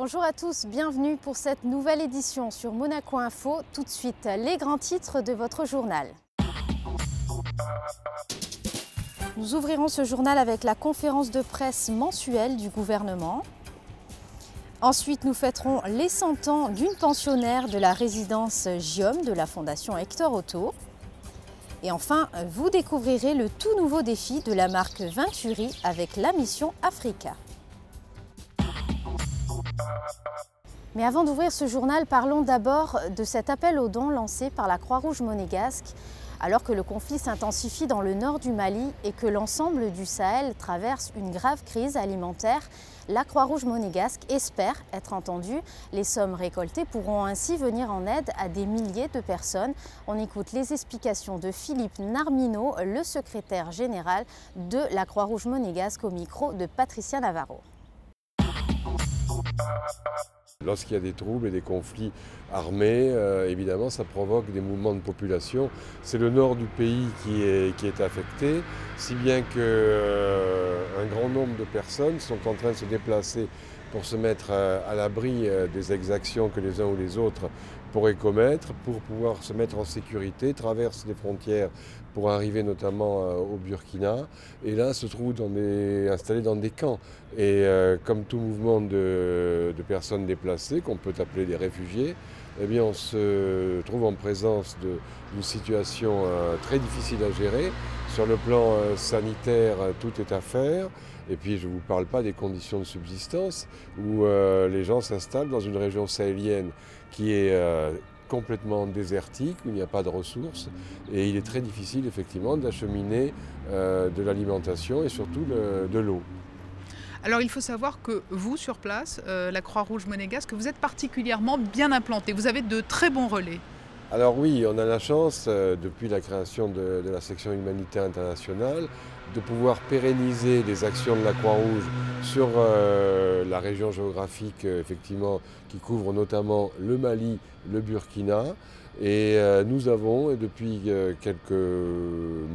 Bonjour à tous, bienvenue pour cette nouvelle édition sur Monaco Info. Tout de suite, les grands titres de votre journal. Nous ouvrirons ce journal avec la conférence de presse mensuelle du gouvernement. Ensuite, nous fêterons les 100 ans d'une pensionnaire de la résidence Giom de la Fondation Hector Auto. Et enfin, vous découvrirez le tout nouveau défi de la marque Venturi avec la mission Africa. Mais avant d'ouvrir ce journal, parlons d'abord de cet appel aux dons lancé par la Croix-Rouge monégasque. Alors que le conflit s'intensifie dans le nord du Mali et que l'ensemble du Sahel traverse une grave crise alimentaire, la Croix-Rouge monégasque espère être entendue. Les sommes récoltées pourront ainsi venir en aide à des milliers de personnes. On écoute les explications de Philippe Narmino, le secrétaire général de la Croix-Rouge monégasque, au micro de Patricia Navarro. Lorsqu'il y a des troubles et des conflits armés, évidemment, ça provoque des mouvements de population. C'est le nord du pays qui est affecté, si bien qu'un grand nombre de personnes sont en train de se déplacer pour se mettre à l'abri des exactions que les uns ou les autres pourraient commettre, pour pouvoir se mettre en sécurité, traversent les frontières pour arriver notamment au Burkina, et là se trouvent installés dans des camps. Et comme tout mouvement de personnes déplacées, qu'on peut appeler des réfugiés, eh bien on se trouve en présence d'une situation très difficile à gérer. Sur le plan sanitaire, tout est à faire. Et puis je ne vous parle pas des conditions de subsistance où les gens s'installent dans une région sahélienne qui est complètement désertique, où il n'y a pas de ressources. Et il est très difficile effectivement d'acheminer de l'alimentation et surtout de l'eau. Alors il faut savoir que vous, sur place, la Croix-Rouge monégasque, vous êtes particulièrement bien implanté. Vous avez de très bons relais. Alors oui, on a la chance, depuis la création de la section humanitaire internationale, de pouvoir pérenniser les actions de la Croix-Rouge sur la région géographique effectivement, qui couvre notamment le Mali, le Burkina. Et nous avons, depuis quelques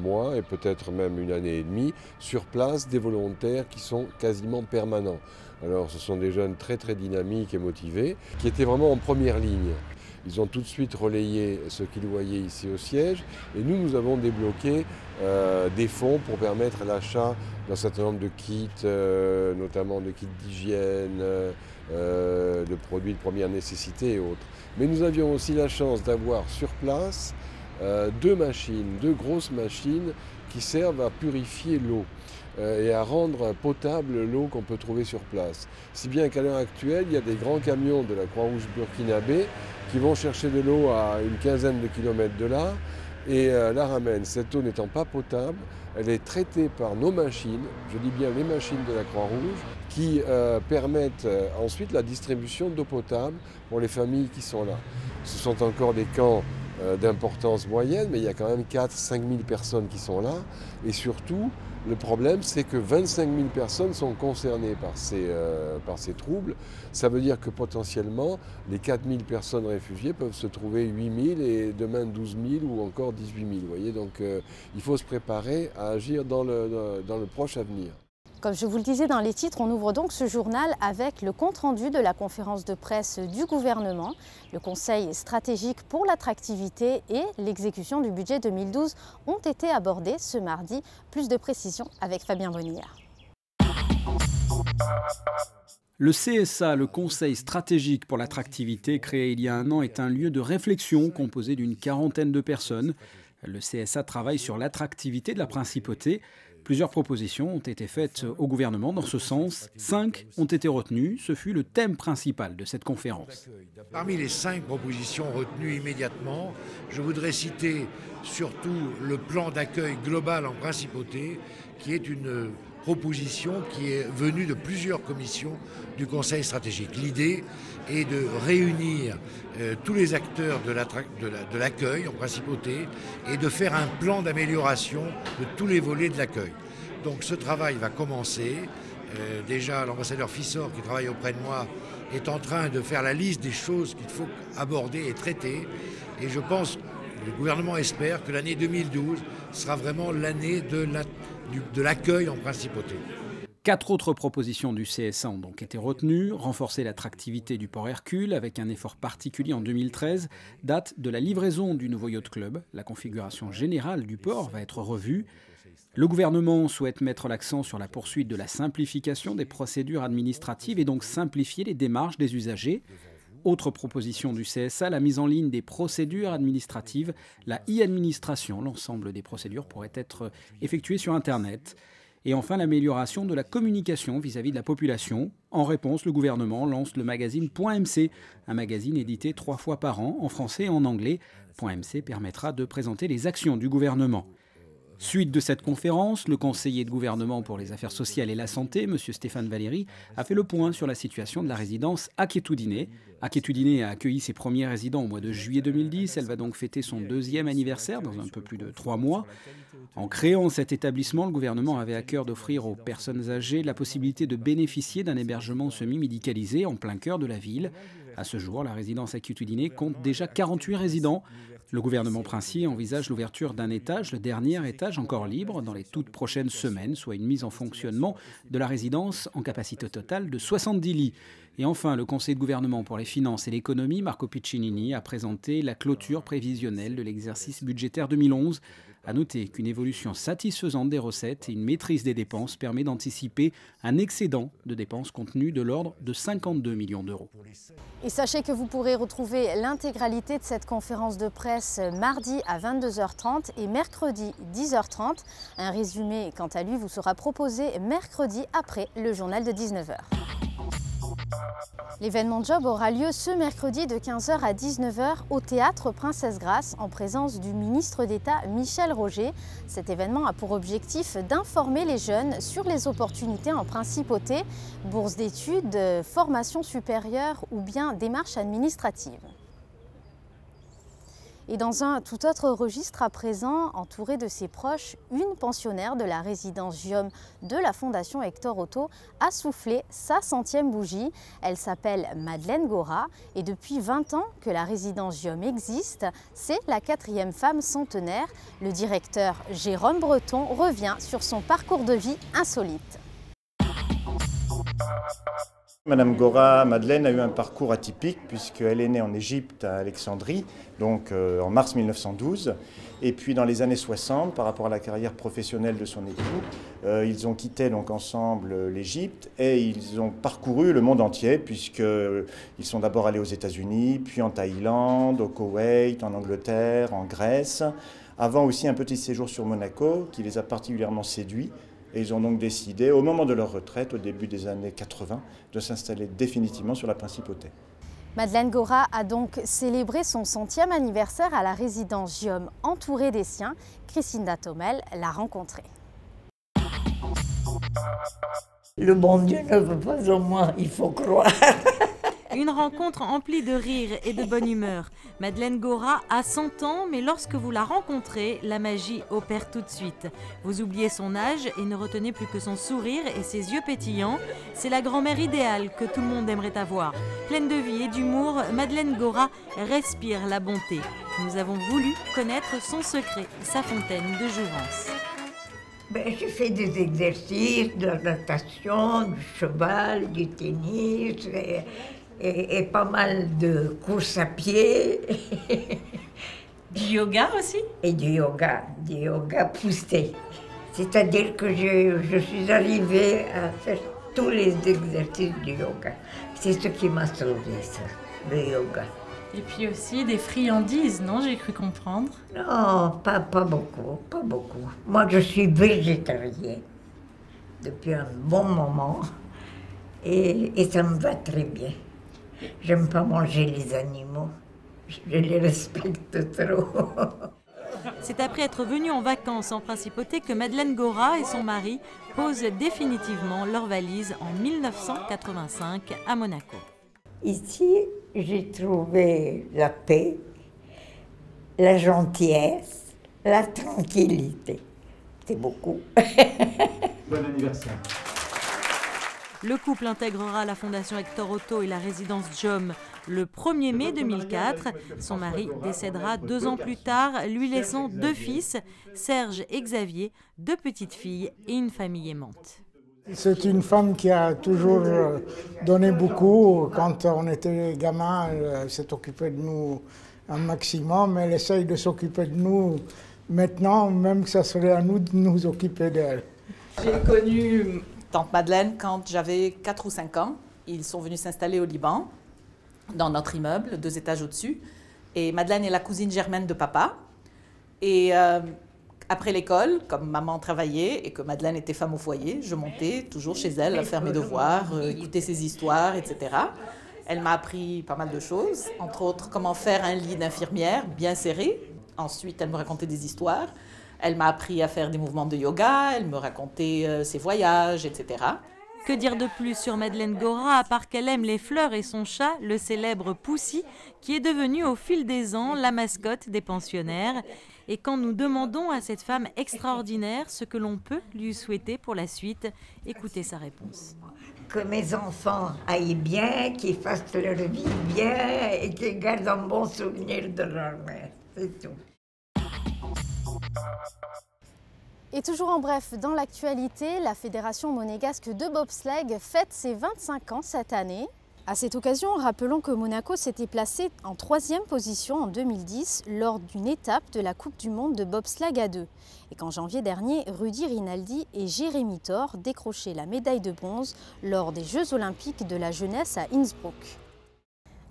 mois et peut-être même une année et demie, sur place des volontaires qui sont quasiment permanents. Alors ce sont des jeunes très très dynamiques et motivés, qui étaient vraiment en première ligne. Ils ont tout de suite relayé ce qu'ils voyaient ici au siège, et nous avons débloqué des fonds pour permettre l'achat d'un certain nombre de kits, notamment de kits d'hygiène, de produits de première nécessité et autres. Mais nous avions aussi la chance d'avoir sur place deux grosses machines qui servent à purifier l'eau et à rendre potable l'eau qu'on peut trouver sur place. Si bien qu'à l'heure actuelle, il y a des grands camions de la Croix-Rouge burkinabé qui vont chercher de l'eau à une quinzaine de kilomètres de là et la ramènent. Cette eau n'étant pas potable, elle est traitée par nos machines, je dis bien les machines de la Croix-Rouge, qui permettent ensuite la distribution d'eau potable pour les familles qui sont là. Ce sont encore des camps d'importance moyenne, mais il y a quand même 4-5 000 personnes qui sont là. Et surtout, le problème, c'est que 25 000 personnes sont concernées par ces troubles. Ça veut dire que potentiellement, les 4 000 personnes réfugiées peuvent se trouver 8 000 et demain 12 000 ou encore 18 000. Vous voyez, donc il faut se préparer à agir dans le proche avenir. Comme je vous le disais dans les titres, on ouvre donc ce journal avec le compte-rendu de la conférence de presse du gouvernement. Le Conseil stratégique pour l'attractivité et l'exécution du budget 2012 ont été abordés ce mardi. Plus de précisions avec Fabien Bonillard. Le CSA, le Conseil stratégique pour l'attractivité, créé il y a un an, est un lieu de réflexion composé d'une quarantaine de personnes. Le CSA travaille sur l'attractivité de la principauté. Plusieurs propositions ont été faites au gouvernement dans ce sens. 5 ont été retenues. Ce fut le thème principal de cette conférence. Parmi les 5 propositions retenues immédiatement, je voudrais citer surtout le plan d'accueil global en principauté, qui est une proposition qui est venue de plusieurs commissions du Conseil stratégique. L'idée est de réunir tous les acteurs de l'accueil en principauté et de faire un plan d'amélioration de tous les volets de l'accueil. Donc ce travail va commencer. Déjà l'ambassadeur Fissor qui travaille auprès de moi est en train de faire la liste des choses qu'il faut aborder et traiter. Et je pense, le gouvernement espère que l'année 2012 sera vraiment l'année de l'accueil en principauté. 4 autres propositions du CSA ont donc été retenues. Renforcer l'attractivité du port Hercule avec un effort particulier en 2013, date de la livraison du nouveau yacht club. La configuration générale du port va être revue. Le gouvernement souhaite mettre l'accent sur la poursuite de la simplification des procédures administratives et donc simplifier les démarches des usagers. Autre proposition du CSA, la mise en ligne des procédures administratives, la e-administration. L'ensemble des procédures pourraient être effectuées sur Internet. Et enfin, l'amélioration de la communication vis-à-vis de la population. En réponse, le gouvernement lance le magazine .mc, un magazine édité 3 fois par an, en français et en anglais. .mc permettra de présenter les actions du gouvernement. Suite de cette conférence, le conseiller de gouvernement pour les affaires sociales et la santé, M. Stéphane Valéry, a fait le point sur la situation de la résidence Akétoudiné. Akétoudiné a accueilli ses premiers résidents au mois de juillet 2010. Elle va donc fêter son 2e anniversaire dans un peu plus de 3 mois. En créant cet établissement, le gouvernement avait à cœur d'offrir aux personnes âgées la possibilité de bénéficier d'un hébergement semi-médicalisé en plein cœur de la ville. À ce jour, la résidence Akétoudiné compte déjà 48 résidents. Le gouvernement princier envisage l'ouverture d'un étage, le dernier étage encore libre, dans les toutes prochaines semaines, soit une mise en fonctionnement de la résidence en capacité totale de 70 lits. Et enfin, le Conseil de gouvernement pour les finances et l'économie, Marco Piccinini, a présenté la clôture prévisionnelle de l'exercice budgétaire 2011. À noter qu'une évolution satisfaisante des recettes et une maîtrise des dépenses permet d'anticiper un excédent de dépenses contenu de l'ordre de 52 millions d'euros. Et sachez que vous pourrez retrouver l'intégralité de cette conférence de presse mardi à 22h30 et mercredi 10h30. Un résumé, quant à lui, vous sera proposé mercredi après le journal de 19h. L'événement Job aura lieu ce mercredi de 15h à 19h au Théâtre Princesse Grace en présence du ministre d'État Michel Roger. Cet événement a pour objectif d'informer les jeunes sur les opportunités en principauté, bourse d'études, formation supérieure ou bien démarches administratives. Et dans un tout autre registre à présent, entourée de ses proches, une pensionnaire de la résidence Giom de la Fondation Hector Otto a soufflé sa 100e bougie. Elle s'appelle Madeleine Gora et depuis 20 ans que la résidence Giom existe, c'est la 4e femme centenaire. Le directeur Jérôme Breton revient sur son parcours de vie insolite. Madame Gora, Madeleine, a eu un parcours atypique puisqu'elle est née en Égypte, à Alexandrie, donc en mars 1912. Et puis dans les années 60, par rapport à la carrière professionnelle de son époux, ils ont quitté donc ensemble l'Égypte et ils ont parcouru le monde entier puisqu'ils sont d'abord allés aux États-Unis, puis en Thaïlande, au Koweït, en Angleterre, en Grèce, avant aussi un petit séjour sur Monaco qui les a particulièrement séduits. Et ils ont donc décidé, au moment de leur retraite, au début des années 80, de s'installer définitivement sur la principauté. Madeleine Gora a donc célébré son 100e anniversaire à la résidence Giom, entourée des siens. Christine Datomel l'a rencontrée. Le bon Dieu ne veut pas en moi, il faut croire. Une rencontre emplie de rire et de bonne humeur. Madeleine Gora a 100 ans, mais lorsque vous la rencontrez, la magie opère tout de suite. Vous oubliez son âge et ne retenez plus que son sourire et ses yeux pétillants. C'est la grand-mère idéale que tout le monde aimerait avoir. Pleine de vie et d'humour, Madeleine Gora respire la bonté. Nous avons voulu connaître son secret, sa fontaine de jouvence. J'ai fait des exercices, de la natation, du cheval, du tennis et pas mal de courses à pied. Du yoga aussi? Et du yoga poussé. C'est-à-dire que je suis arrivée à faire tous les exercices du yoga. C'est ce qui m'a sauvé, ça, le yoga. Et puis aussi des friandises, non? J'ai cru comprendre. Non, pas beaucoup, pas beaucoup. Moi, je suis végétarienne depuis un bon moment et ça me va très bien. J'aime pas manger les animaux, je les respecte trop. C'est après être venue en vacances en principauté que Madeleine Gora et son mari posent définitivement leur valise en 1985 à Monaco. Ici, j'ai trouvé la paix, la gentillesse, la tranquillité. C'est beaucoup. Bon anniversaire. Le couple intégrera la Fondation Hector Otto et la résidence Giom le 1er mai 2004. Son mari décédera 2 ans plus tard, lui laissant 2 fils, Serge et Xavier, 2 petites filles et une famille aimante. C'est une femme qui a toujours donné beaucoup. Quand on était gamin, elle s'est occupée de nous un maximum. Elle essaye de s'occuper de nous maintenant, même que ça serait à nous de nous occuper d'elle. J'ai connu tante Madeleine quand j'avais 4 ou 5 ans. Ils sont venus s'installer au Liban, dans notre immeuble, 2 étages au-dessus. Et Madeleine est la cousine germaine de papa. Et après l'école, comme maman travaillait et que Madeleine était femme au foyer, je montais toujours chez elle à faire mes devoirs, écouter ses histoires, etc. Elle m'a appris pas mal de choses, entre autres comment faire un lit d'infirmière bien serré. Ensuite, elle me racontait des histoires. Elle m'a appris à faire des mouvements de yoga, elle me racontait ses voyages, etc. Que dire de plus sur Madeleine Gora, à part qu'elle aime les fleurs et son chat, le célèbre Poussy, qui est devenu au fil des ans la mascotte des pensionnaires. Et quand nous demandons à cette femme extraordinaire ce que l'on peut lui souhaiter pour la suite, écoutez sa réponse. Que mes enfants aillent bien, qu'ils fassent leur vie bien et qu'ils gardent un bon souvenir de leur mère. C'est tout. Et toujours en bref, dans l'actualité, la Fédération monégasque de bobsleigh fête ses 25 ans cette année. À cette occasion, rappelons que Monaco s'était placé en 3e position en 2010 lors d'une étape de la Coupe du Monde de bobsleigh à 2. Et qu'en janvier dernier, Rudy Rinaldi et Jérémy Thor décrochaient la médaille de bronze lors des Jeux Olympiques de la jeunesse à Innsbruck.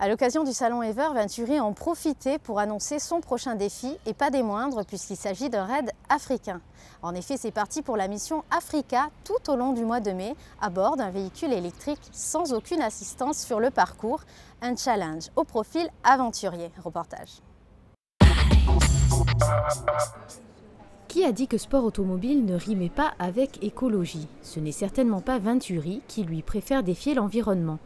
À l'occasion du salon Ever, Venturi en profitait pour annoncer son prochain défi, et pas des moindres puisqu'il s'agit d'un raid africain. En effet, c'est parti pour la mission Africa tout au long du mois de mai, à bord d'un véhicule électrique sans aucune assistance sur le parcours. Un challenge au profil aventurier. Reportage. Qui a dit que sport automobile ne rimait pas avec écologie? Ce n'est certainement pas Venturi qui lui préfère défier l'environnement.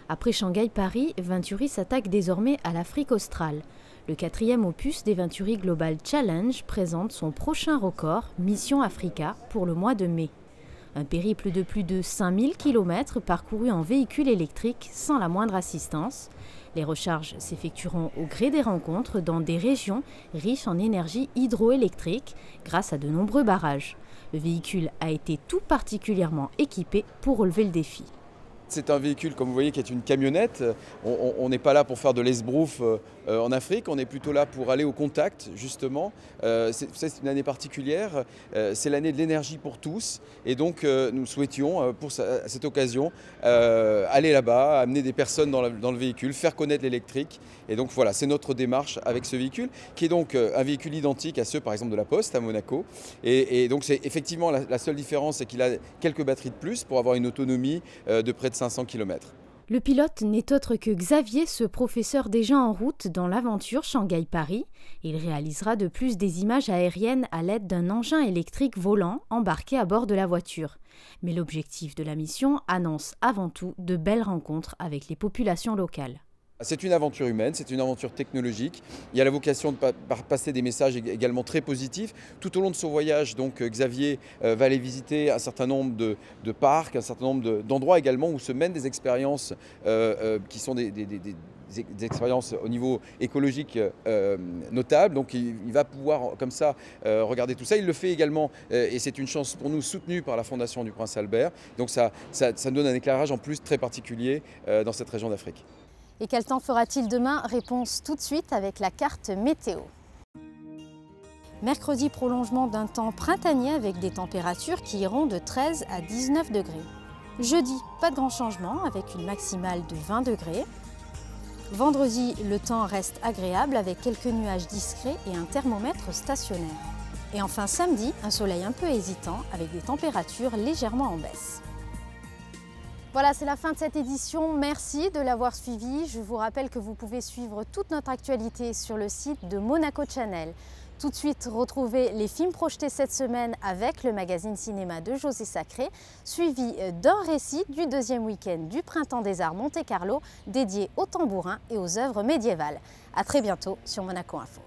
Après Shanghai-Paris, Venturi s'attaque désormais à l'Afrique australe. Le 4e opus des Venturi Global Challenge présente son prochain record, Mission Africa, pour le mois de mai. Un périple de plus de 5000 km parcouru en véhicule électrique sans la moindre assistance. Les recharges s'effectueront au gré des rencontres dans des régions riches en énergie hydroélectrique grâce à de nombreux barrages. Le véhicule a été tout particulièrement équipé pour relever le défi. C'est un véhicule, comme vous voyez, qui est une camionnette. On n'est pas là pour faire de l'esbrouf en Afrique, on est plutôt là pour aller au contact, justement. C'est une année particulière, c'est l'année de l'énergie pour tous. Et donc, nous souhaitions, pour cette occasion, aller là-bas, amener des personnes dans le véhicule, faire connaître l'électrique. Et donc, voilà, c'est notre démarche avec ce véhicule, qui est donc un véhicule identique à ceux, par exemple, de la Poste à Monaco. Et donc, c'est effectivement la seule différence, c'est qu'il a quelques batteries de plus pour avoir une autonomie de près de 500 km. Le pilote n'est autre que Xavier, ce professeur déjà en route dans l'aventure Shanghai-Paris. Il réalisera de plus des images aériennes à l'aide d'un engin électrique volant embarqué à bord de la voiture. Mais l'objectif de la mission annonce avant tout de belles rencontres avec les populations locales. C'est une aventure humaine, c'est une aventure technologique. Il y a la vocation de passer des messages également très positifs. Tout au long de son voyage, donc, Xavier va aller visiter un certain nombre de parcs, un certain nombre d'endroits également où se mènent des expériences qui sont des expériences au niveau écologique notables. Donc il va pouvoir comme ça regarder tout ça. Il le fait également, et c'est une chance pour nous, soutenue par la Fondation du Prince Albert. Donc ça nous donne un éclairage en plus très particulier dans cette région d'Afrique. Et quel temps fera-t-il demain? Réponse tout de suite avec la carte météo. Mercredi, prolongement d'un temps printanier avec des températures qui iront de 13 à 19 degrés. Jeudi, pas de grand changement avec une maximale de 20 degrés. Vendredi, le temps reste agréable avec quelques nuages discrets et un thermomètre stationnaire. Et enfin samedi, un soleil un peu hésitant avec des températures légèrement en baisse. Voilà, c'est la fin de cette édition. Merci de l'avoir suivi. Je vous rappelle que vous pouvez suivre toute notre actualité sur le site de Monaco Channel. Tout de suite, retrouvez les films projetés cette semaine avec le magazine cinéma de José Sacré, suivi d'un récit du deuxième week-end du Printemps des Arts Monte-Carlo, dédié aux tambourins et aux œuvres médiévales. À très bientôt sur Monaco Info.